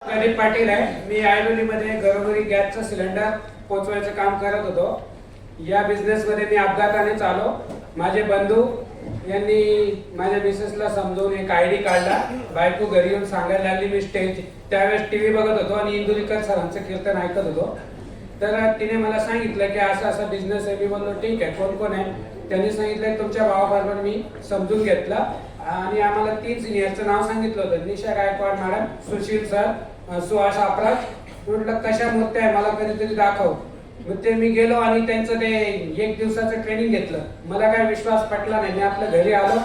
प्रदीप पाटील आहे. मी आयलोलीमध्ये घरोघरी गॅसचं सिलेंडर पोहोचवायचं काम करत होतो. या बिझनेसमध्ये मी अपघाताने आलो. माझे बंधू यांनी माझ्या मिसेसला समजावून एक आयडी काढला. बायको घरी येऊन सांगायला लागली. मी त्यावेळेस टीव्ही बघत होतो आणि इंदुरीकर सरांचं कीर्तन ऐकत होतो. तर तिने मला सांगितलं की असा बिझनेस आहे. मी बोललो ठीक आहे, कोण कोण आहे. त्यांनी सांगितलं तुमच्या भावाबरोबर मी समजून घेतलं आणि आम्हाला 3 सिनियरचं नाव सांगितलं होतं. निशा गायकवाड मॅडम, सुशील सर, सुहास अपराज. म्हटलं कशा मूर्ती आहे, मला कधीतरी दाखव. मग ते मी गेलो आणि त्यांचं ते 1 दिवसाचं ट्रेनिंग घेतलं. मला काय विश्वास पटला नाही. मी आपल्या घरी आलो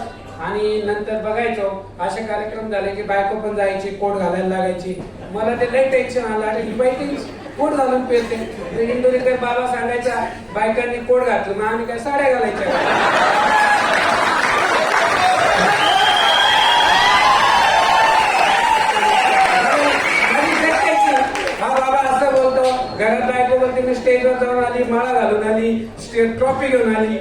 आणि नंतर बघायचो असे कार्यक्रम झाले की बायको पण जायची, कोट घालायला लागायची. मला ते लई टेन्शन आलं. अरे ही बाई कोट घालून फिरते. इंदुरीकर बाबा सांगायचा बायकांनी कोट घातलं, मग आम्ही काय साड्या घालायच्या. हा बाबा असं बोलतो, घरात बायको बोलते मी स्टेजवर जाऊन आली, माळा घालून आली, ट्रॉफी घेऊन आली.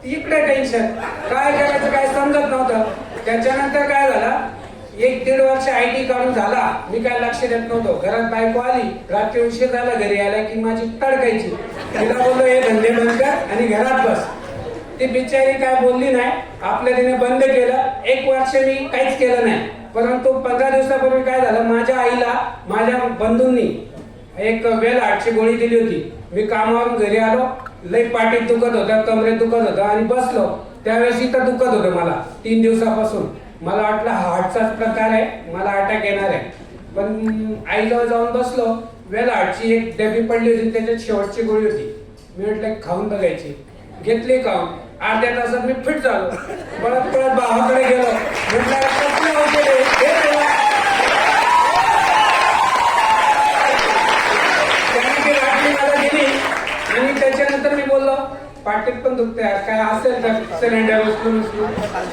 इकडे टेन्शन, काय करायचं काय समजत नव्हतं. त्याच्यानंतर काय झालं, 1-1.5 वर्ष आयटी काढून झाला. मी काय लक्ष देत नव्हतो. घरात बायको आली, रात्री उशीर झाला घरी आला की माझी तडकायची. तिला बोललो हे धंदे बंद कर आणि घरात बस. ती बिचारी काय बोलली नाही. आपल्या तिने बंद केलं. 1 वर्ष मी काहीच केलं नाही. परंतु 15 दिवसापूर्वी काय झालं, माझ्या आईला माझ्या बंधूंनी एक वेल हार्टची गोळी दिली होती. मी कामावरून घरी आलो, लई पाठीत दुखत होतं, कमरेत दुखत होतं आणि बसलो. त्यावेळेस इथं दुखत होतं मला 3 दिवसापासून. मला वाटलं हार्टचाच प्रकार आहे, मला अटॅक येणार आहे. पण आईजवळ जाऊन बसलो. वेल हार्टची एक डबी पडली होती, त्याच्यात शेवटची गोळी होती. मी म्हटलं खाऊन बघायची. घेतली खाऊन. अर्ध्या तासात मी फिट झालो. परत भावाकडे गेलो. म्हटलं कसली औषध आहे. आणि त्याच्यानंतर मी बोललो पाठीत पण दुखते, काय असेल तर सिलेंडर उचलून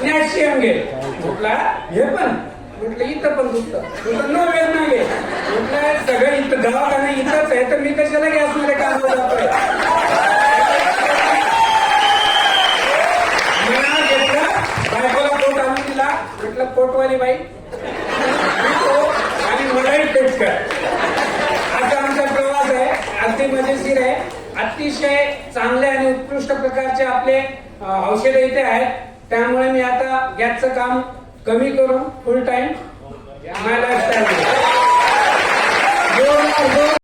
नॅटशियम घे. म्हटलं हे पण, म्हटलं इथं पण दुखतं. नो वेळ नाही घे. म्हटलं सगळं इथं दवाखाना इथंच आहे, तर मी कशाला गॅसमध्ये कामाला जातोय. बायकोला कोट आणून दिला. म्हटलं कोटवाली बाई आणि मलाही टेस्ट कर. असा आमचा प्रवास आहे. अगदी मजेशीर आहे. अतिशय चांगले आणि उत्कृष्ट प्रकारचे आपले औषध इथे आहेत. त्यामुळे मी आता गॅसचं काम कमी करून फुल टाइम माय लाईफस्टाईल